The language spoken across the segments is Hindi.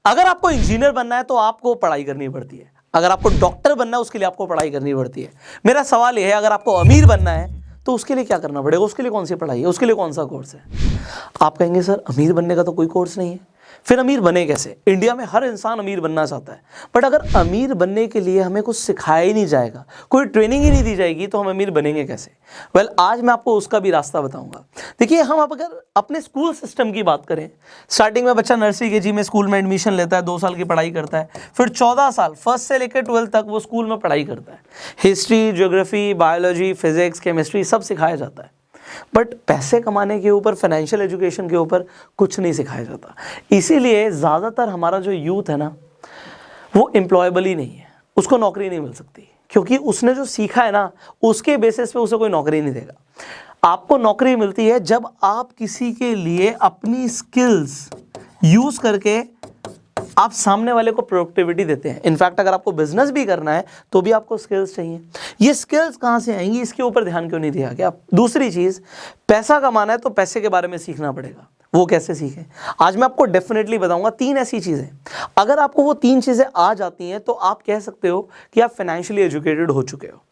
अगर आपको इंजीनियर बनना है तो आपको पढ़ाई करनी पड़ती है, अगर आपको डॉक्टर बनना है उसके लिए आपको पढ़ाई करनी पड़ती है। मेरा सवाल यह है, अगर आपको अमीर बनना है तो उसके लिए क्या करना पड़ेगा, उसके लिए कौन सी पढ़ाई है, उसके लिए कौन सा कोर्स है? आप कहेंगे सर अमीर बनने का तो कोई कोर्स नहीं है, फिर अमीर बने कैसे? इंडिया में हर इंसान अमीर बनना चाहता है, बट अगर अमीर बनने के लिए हमें कुछ सिखाया ही नहीं जाएगा, कोई ट्रेनिंग ही नहीं दी जाएगी, तो हम अमीर बनेंगे कैसे? आज मैं आपको उसका भी रास्ता बताऊंगा। देखिए, हम अब अगर अपने स्कूल सिस्टम की बात करें, स्टार्टिंग में बच्चा नर्सरी केजी में स्कूल में एडमिशन लेता है, 2 साल की पढ़ाई करता है, फिर 14 साल फर्स्ट से लेकर 12th तक वो स्कूल में पढ़ाई करता है। History, geography, biology, physics, chemistry सब सिखाया जाता है, बट पैसे कमाने के ऊपर, फाइनेंशियल एजुकेशन के ऊपर कुछ नहीं सिखाया जाता। इसीलिए ज़्यादातर हमारा जो यूथ है ना, वो एम्प्लॉयबल ही नहीं है, उसको नौकरी नहीं मिल सकती, क्योंकि उसने जो सीखा है ना, उसके बेसिस पे उसे कोई नौकरी नहीं देगा। आपको नौकरी मिलती है जब आप किसी के लिए अपनी स्किल्स यूज करके आप सामने वाले को प्रोडक्टिविटी देते हैं। इनफैक्ट अगर आपको बिजनेस भी करना है तो भी आपको स्किल्स चाहिए। ये स्किल्स कहाँ से आएंगी, इसके ऊपर ध्यान क्यों नहीं दिया गया? दूसरी चीज़, पैसा कमाना है तो पैसे के बारे में सीखना पड़ेगा। वो कैसे सीखें? आज मैं आपको डेफिनेटली बताऊंगा 3 ऐसी चीज़ें, अगर आपको वो 3 चीज़ें आ जाती हैं तो आप कह सकते हो कि आप फाइनेंशियली एजुकेटेड हो चुके हो।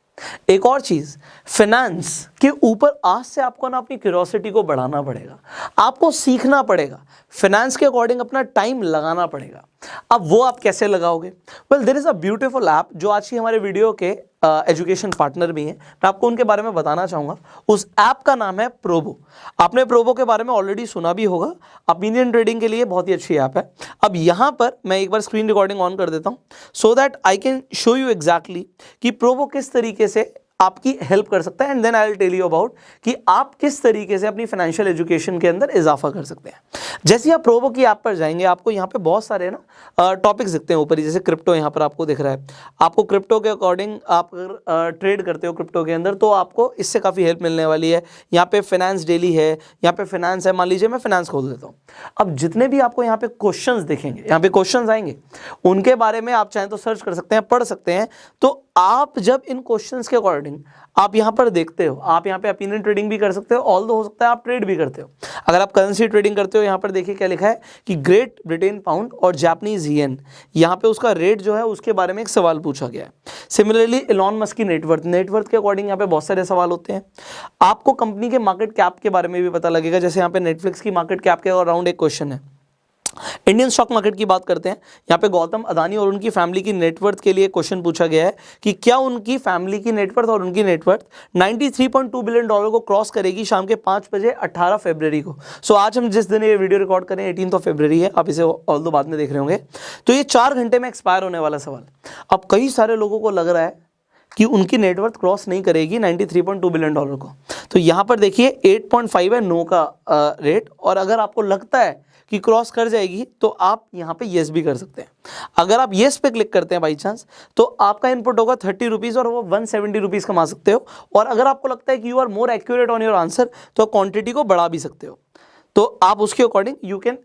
एक और चीज, फाइनेंस के ऊपर आज से आपको ना अपनी क्यूरियोसिटी को बढ़ाना पड़ेगा, आपको सीखना पड़ेगा, फाइनेंस के अकॉर्डिंग अपना टाइम लगाना पड़ेगा। अब वो आप कैसे लगाओगे? Well, there is a beautiful app जो आज की हमारे वीडियो के एजुकेशन पार्टनर भी हैं, मैं आपको उनके बारे में बताना चाहूँगा। उस ऐप का नाम है प्रोबो। आपने प्रोबो के बारे में ऑलरेडी सुना भी होगा, ओपिनियन ट्रेडिंग के लिए बहुत ही अच्छी ऐप है। अब यहाँ पर मैं एक बार स्क्रीन रिकॉर्डिंग ऑन कर देता हूँ so that I can show you exactly कि प्रोबो किस तरीके से आपकी हेल्प कर सकता है, and then I will tell you about कि आप किस तरीके से अपनी फाइनेंशियल एजुकेशन के अंदर इजाफा कर सकते हैं। जैसे आप प्रोबो की ऐप पर जाएंगे, आपको यहाँ पे बहुत सारे ना टॉपिक्स दिखते हैं ऊपर ही, जैसे क्रिप्टो यहाँ पर आपको दिख रहा है। आपको क्रिप्टो के अकॉर्डिंग आप अगर ट्रेड करते हो क्रिप्टो के अंदर तो आपको इससे काफ़ी हेल्प मिलने वाली है। यहाँ पे फाइनेंस डेली है, यहाँ पे फाइनेंस है। मान लीजिए मैं फाइनेंस खोल देता हूँ, अब जितने भी आपको यहाँ पे क्वेश्चंस दिखेंगे, यहाँ पे क्वेश्चंस आएंगे, उनके बारे में आप चाहें तो सर्च कर सकते हैं, पढ़ सकते हैं। तो आप जब इन क्वेश्चंस के अकॉर्डिंग आप यहाँ पर देखते हो, आप यहाँ पे ओपिनियन ट्रेडिंग भी कर सकते हो, ऑल्दो हो सकता है आप ट्रेड भी करते हो। अगर आप करेंसी ट्रेडिंग करते हो, यहाँ पर देखिए क्या लिखा है कि ग्रेट ब्रिटेन पाउंड और जापानीज येन, यहाँ पे उसका रेट जो है उसके बारे में एक सवाल पूछा गया है। सिमिलरली इलॉन मस्क की नेटवर्थ के अकॉर्डिंग यहाँ पे बहुत सारे सवाल होते हैं। आपको कंपनी के मार्केट कैप के बारे में भी पता लगेगा, जैसे यहाँ पे नेटफ्लिक्स की मार्केट कैप के अराउंड एक क्वेश्चन है। इंडियन स्टॉक मार्केट की बात करते हैं, यहाँ पे गौतम अदानी और उनकी फैमिली की नेटवर्थ के लिए क्वेश्चन पूछा गया है कि क्या उनकी फैमिली की नेटवर्थ और उनकी नेटवर्थ 93.2 बिलियन डॉलर को क्रॉस करेगी शाम के 5 बजे 18 फरवरी को। सो आज हम जिस दिन ये वीडियो रिकॉर्ड करें 18 फरवरी है, आप इसे ऑल्दो बाद में देख रहे होंगे। तो ये 4 घंटे में एक्सपायर होने वाला सवाल। अब कई सारे लोगों को लग रहा है कि उनकी नेटवर्थ क्रॉस नहीं करेगी 93.2 बिलियन डॉलर को। तो यहाँ पर देखिए 8.5 है नो का रेट, और अगर आपको लगता है कि क्रॉस कर जाएगी तो आप यहाँ पे येस भी कर सकते हैं। अगर आप येस पे क्लिक करते हैं बाई चांस, तो आपका इनपुट होगा 30 रुपीज़ और वो 170 रुपीज़ कमा सकते हो। और अगर आपको लगता है कि you are more accurate on your answer, तो क्वांटिटी को बढ़ा भी सकते हो, तो आप उसके according you can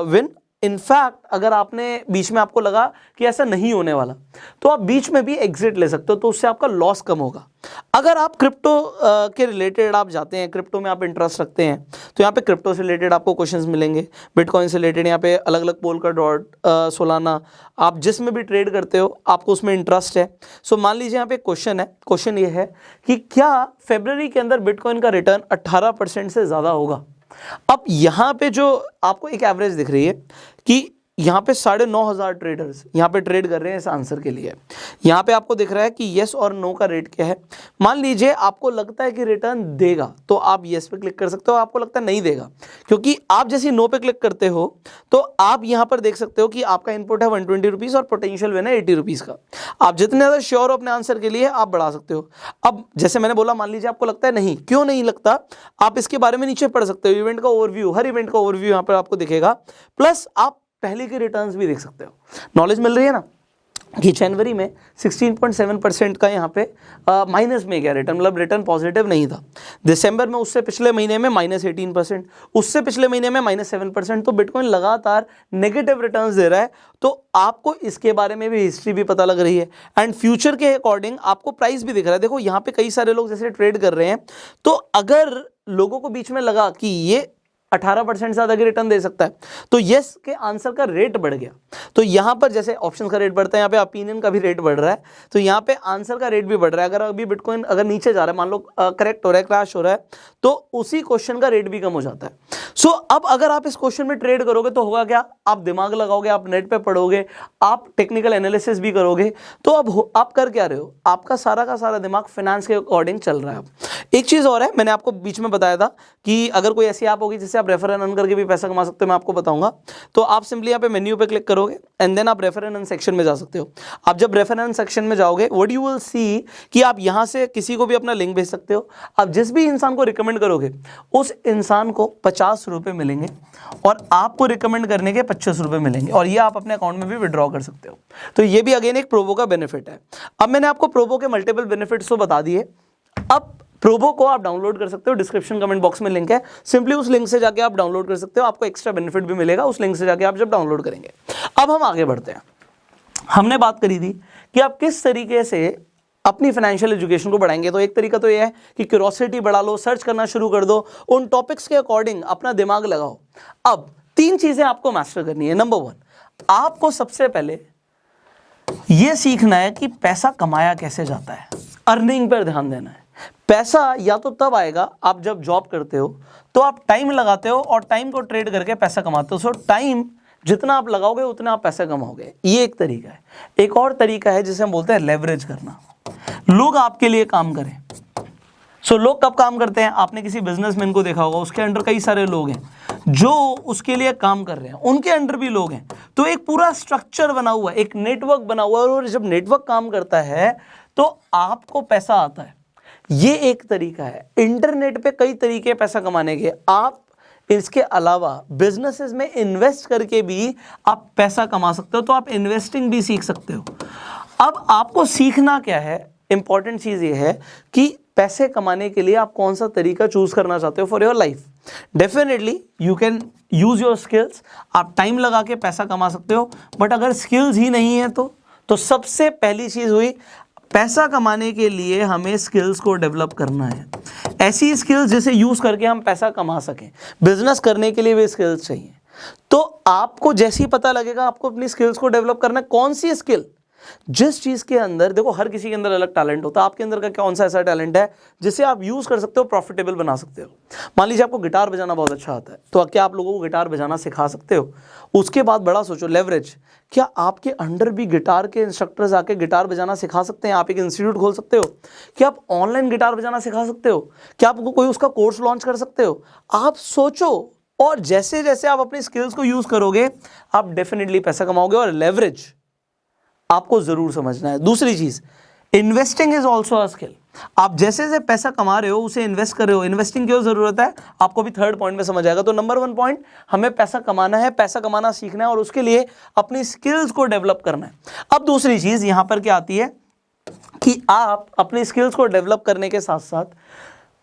win. In fact अगर आपने बीच में आपको लगा कि ऐसा नहीं होने वाला, तो आप बीच में भी एग्जिट ले सकते हो, तो उससे आपका लॉस कम होगा। अगर आप क्रिप्टो के रिलेटेड आप जाते हैं, क्रिप्टो में आप इंटरेस्ट रखते हैं, तो यहाँ पे क्रिप्टो से रिलेटेड आपको क्वेश्चंस मिलेंगे। बिटकॉइन से रिलेटेड यहाँ पे अलग अलग पोलका डॉट, सोलाना, आप जिसमें भी ट्रेड करते हो आपको उसमें इंटरेस्ट है। सो मान लीजिए यहाँ पे क्वेश्चन है, क्वेश्चन ये है कि क्या फरवरी के अंदर बिटकॉइन का रिटर्न 18% से ज़्यादा होगा? अब यहाँ पे जो आपको एक एवरेज दिख रही है कि यहाँ पे 9,500 ट्रेडर्स यहाँ पे ट्रेड कर रहे हैं इस आंसर के लिए। यहाँ पे आपको दिख रहा है कि येस और नो का रेट क्या है। मान लीजिए आपको लगता है कि रिटर्न देगा, तो आप येस पे क्लिक कर सकते हो। आपको लगता है नहीं देगा, क्योंकि आप जैसे नो पे क्लिक करते हो तो आप यहाँ पर देख सकते हो कि आपका इनपुट है 120 रुपीज़ और पोटेंशियल विन है 80 रुपीज़ का। आप जितने ज़्यादा श्योर हो अपने आंसर के लिए आप बढ़ा सकते हो। अब जैसे मैंने बोला, मान लीजिए आपको लगता है नहीं, क्यों नहीं लगता, आप इसके बारे में नीचे पढ़ सकते हो। इवेंट का ओवरव्यू, हर इवेंट का ओवरव्यू यहाँ पर आपको दिखेगा, प्लस आप पहले के रिटर्न्स भी देख सकते हो। नॉलेज मिल रही है ना कि जनवरी में 16.7% का यहाँ पे माइनस में गया रिटर्न, मतलब रिटर्न पॉजिटिव नहीं था। दिसंबर में उससे पिछले महीने में -18%, उससे पिछले महीने में -7%। तो बिटकॉइन लगातार नेगेटिव रिटर्न्स दे रहा है, तो आपको इसके बारे में भी हिस्ट्री भी पता लग रही है, एंड फ्यूचर के अकॉर्डिंग आपको प्राइस भी दिख रहा है। देखो यहाँ पे कई सारे लोग जैसे ट्रेड कर रहे हैं, तो अगर लोगों को बीच में लगा कि ये 18% से ज़्यादा की रिटर्न दे सकता है, तो यस के आंसर का रेट बढ़ गया। तो यहाँ पर जैसे ऑप्शन का रेट बढ़ता है, यहाँ पे ओपिनियन का भी रेट बढ़ रहा है, तो यहाँ पे आंसर का रेट भी बढ़ रहा है। अगर अभी बिटकॉइन अगर नीचे जा रहा है, मान लो करेक्ट हो रहा है, क्रैश हो रहा है, तो उसी क्वेश्चन का रेट भी कम हो जाता है। सो अब अगर आप इस क्वेश्चन में ट्रेड करोगे तो होगा क्या, आप दिमाग लगाओगे, आप नेट पे पढ़ोगे, आप टेक्निकल एनालिसिस भी करोगे, तो अब आप कर क्या रहे हो, आपका सारा का सारा दिमाग फाइनेंस के अकॉर्डिंग चल रहा है। एक चीज़ और है, मैंने आपको बीच में बताया था कि अगर कोई ऐसी ऐप होगी जिससे आप रेफर एंड अर्न करके भी पैसा कमा सकते हो, मैं आपको बताऊंगा। तो आप सिंपली यहाँ पे मेन्यू पे क्लिक करोगे एंड देन आप रेफर एंड अर्न सेक्शन में जा सकते हो। आप जब रेफर एंड अर्न सेक्शन में जाओगे, व्हाट यू विल सी कि आप यहाँ से किसी को भी अपना लिंक भेज सकते हो। आप जिस भी इंसान को रिकमेंड करोगे उस इंसान को 50 रुपये मिलेंगे और आपको रिकमेंड करने के 25 रुपये मिलेंगे, और ये आप अपने अकाउंट में भी विड्रॉ कर सकते हो। तो ये भी अगेन एक प्रोबो का बेनिफिट है। अब मैंने आपको प्रोबो के मल्टीपल बेनिफिट्स तो बता दिए। अब प्रोबो को आप डाउनलोड कर सकते हो, डिस्क्रिप्शन कमेंट बॉक्स में लिंक है, सिंपली उस लिंक से जाके आप डाउनलोड कर सकते हो। आपको एक्स्ट्रा बेनिफिट भी मिलेगा उस लिंक से जाके आप जब डाउनलोड करेंगे। अब हम आगे बढ़ते हैं। हमने बात करी थी कि आप किस तरीके से अपनी फाइनेंशियल एजुकेशन को बढ़ाएंगे। तो एक तरीका तो ये है कि क्यूरोसिटी बढ़ा लो, सर्च करना शुरू कर दो, उन टॉपिक्स के अकॉर्डिंग अपना दिमाग लगाओ। अब 3 चीजें आपको मास्टर करनी है। नंबर 1, आपको सबसे पहले यह सीखना है कि पैसा कमाया कैसे जाता है, अर्निंग पर ध्यान देना है। पैसा या तो तब आएगा आप जब जॉब करते हो, तो आप टाइम लगाते हो और टाइम को ट्रेड करके पैसा कमाते हो। सो टाइम जितना आप लगाओगे उतना आप पैसा कमाओगे, ये एक तरीका है। एक और तरीका है जिसे हम बोलते हैं लेवरेज करना, लोग आपके लिए काम करें। सो लोग कब काम करते हैं, आपने किसी बिजनेसमैन को देखा होगा, उसके अंडर कई सारे लोग हैं जो उसके लिए काम कर रहे हैं, उनके अंडर भी लोग हैं। तो एक पूरा स्ट्रक्चर बना हुआ है, एक नेटवर्क बना हुआ है, और जब नेटवर्क काम करता है तो आपको पैसा आता है। ये एक तरीका है। इंटरनेट पे कई तरीके पैसा कमाने के। आप इसके अलावा बिजनेसेस में इन्वेस्ट करके भी आप पैसा कमा सकते हो, तो आप इन्वेस्टिंग भी सीख सकते हो। अब आपको सीखना क्या है, इंपॉर्टेंट चीज ये है कि पैसे कमाने के लिए आप कौन सा तरीका चूज करना चाहते हो for your life. Definitely you can use your skills, आप टाइम लगा के पैसा कमा सकते हो, बट अगर स्किल्स ही नहीं है तो सबसे पहली चीज हुई, पैसा कमाने के लिए हमें स्किल्स को डेवलप करना है। ऐसी स्किल्स जिसे यूज करके हम पैसा कमा सकें। बिजनेस करने के लिए भी स्किल्स चाहिए। तो आपको जैसे ही पता लगेगा आपको अपनी स्किल्स को डेवलप करना है, कौन सी स्किल, जिस चीज के अंदर, देखो हर किसी के अंदर अलग टैलेंट होता है, आपके अंदर का कौन सा ऐसा टैलेंट है जिसे आप यूज कर सकते हो, प्रॉफिटेबल बना सकते हो। मान लीजिए आपको गिटार बजाना बहुत अच्छा आता है, तो क्या आप लोगों को गिटार बजाना सिखा सकते हो? उसके बाद बड़ा सोचो, लेवरेज, क्या आपके अंडर भी गिटार के इंस्ट्रक्टर्स आके गिटार बजाना सिखा सकते हैं? आप एक इंस्टीट्यूट खोल सकते हो। क्या आप ऑनलाइन गिटार बजाना सिखा सकते हो? क्या आपको कोई उसका कोर्स लॉन्च कर सकते हो? आप सोचो, और जैसे जैसे आप अपनी स्किल्स को यूज करोगे आप डेफिनेटली पैसा कमाओगे। और लेवरेज आपको जरूर समझना है। दूसरी चीज, investing is also a skill. आप जैसे जैसे पैसा कमा रहे हो उसे इन्वेस्ट कर रहे हो। इन्वेस्टिंग क्यों जरूरत है, आपको भी थर्ड पॉइंट में समझ आएगा। तो नंबर 1 पॉइंट, हमें पैसा कमाना है, पैसा कमाना सीखना है, और उसके लिए अपनी स्किल्स को डेवलप करना है। अब दूसरी चीज यहां पर क्या आती है कि आप अपनी स्किल्स को डेवलप करने के साथ साथ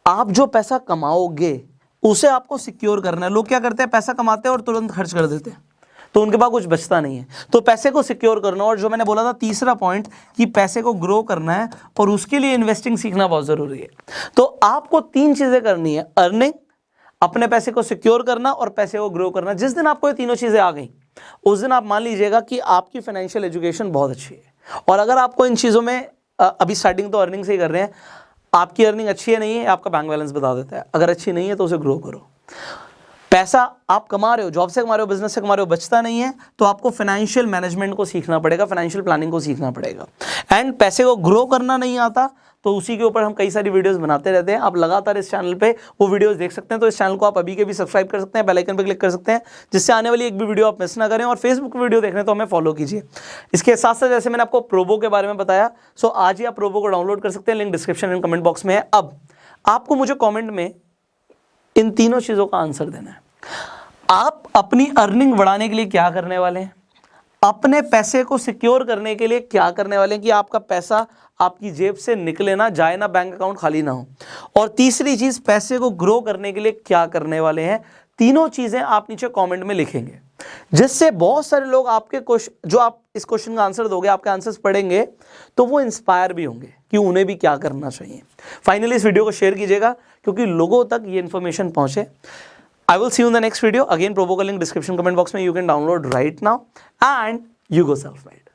आप जो पैसा कमाओगे उसे आपको सिक्योर करना है। लोग क्या करते हैं, पैसा कमाते हैं और तुरंत खर्च कर देते हैं, तो उनके पास कुछ बचता नहीं है। तो पैसे को सिक्योर करना, और जो मैंने बोला था तीसरा पॉइंट कि पैसे को ग्रो करना है, और उसके लिए इन्वेस्टिंग सीखना बहुत जरूरी है। तो आपको 3 चीजें करनी है, अर्निंग, अपने पैसे को सिक्योर करना और पैसे को ग्रो करना। जिस दिन आपको ये तीनों चीजें आ गई उस दिन आप मान लीजिएगा कि आपकी फाइनेंशियल एजुकेशन बहुत अच्छी है। और अगर आपको इन चीजों में अभी स्टार्टिंग तो अर्निंग से ही कर रहे हैं, आपकी अर्निंग अच्छी है नहीं है, आपका बैंक बैलेंस बता देता है। अगर अच्छी नहीं है तो उसे ग्रो करो। पैसा आप कमा रहे हो, जॉब से कमा रहे हो, बिजनेस से कमा रहे हो, बचता नहीं है, तो आपको फाइनेंशियल मैनेजमेंट को सीखना पड़ेगा, फाइनेंशियल प्लानिंग को सीखना पड़ेगा। एंड पैसे को ग्रो करना नहीं आता तो उसी के ऊपर हम कई सारी वीडियोस बनाते रहते हैं। आप लगातार इस चैनल पे वो वीडियोस देख सकते हैं। तो इस चैनल को आप अभी के भी सब्सक्राइब कर सकते हैं, बेल आइकन पे क्लिक कर सकते हैं, जिससे आने वाली एक भी वीडियो आप मिस ना करें। और फेसबुक वीडियो देखने तो हमें फॉलो कीजिए। इसके साथ साथ जैसे मैंने आपको प्रोबो के बारे में बताया, सो आज ही आप प्रोबो को डाउनलोड कर सकते हैं, link description and comment box में है। अब आपको मुझे कॉमेंट में इन तीनों चीज़ों का आंसर देना है। आप अपनी अर्निंग बढ़ाने के लिए क्या करने वाले हैं, अपने पैसे को सिक्योर करने के लिए क्या करने वाले हैं कि आपका पैसा आपकी जेब से निकले ना जाए, ना बैंक अकाउंट खाली ना हो। और तीसरी चीज, पैसे को ग्रो करने के लिए क्या करने वाले हैं। तीनों चीजें आप नीचे कमेंट में लिखेंगे, जिससे बहुत सारे लोग आपके क्वेश्चन, जो आप इस क्वेश्चन का आंसर दोगे, आपके आंसर्स पढ़ेंगे तो वो इंस्पायर भी होंगे कि उन्हें भी क्या करना चाहिए। फाइनली इस वीडियो को शेयर कीजिएगा क्योंकि लोगों तक ये इन्फॉर्मेशन पहुंचे। I will see you in the next video. Again, Probo का link description comment box में you can download right now. And You go self-made.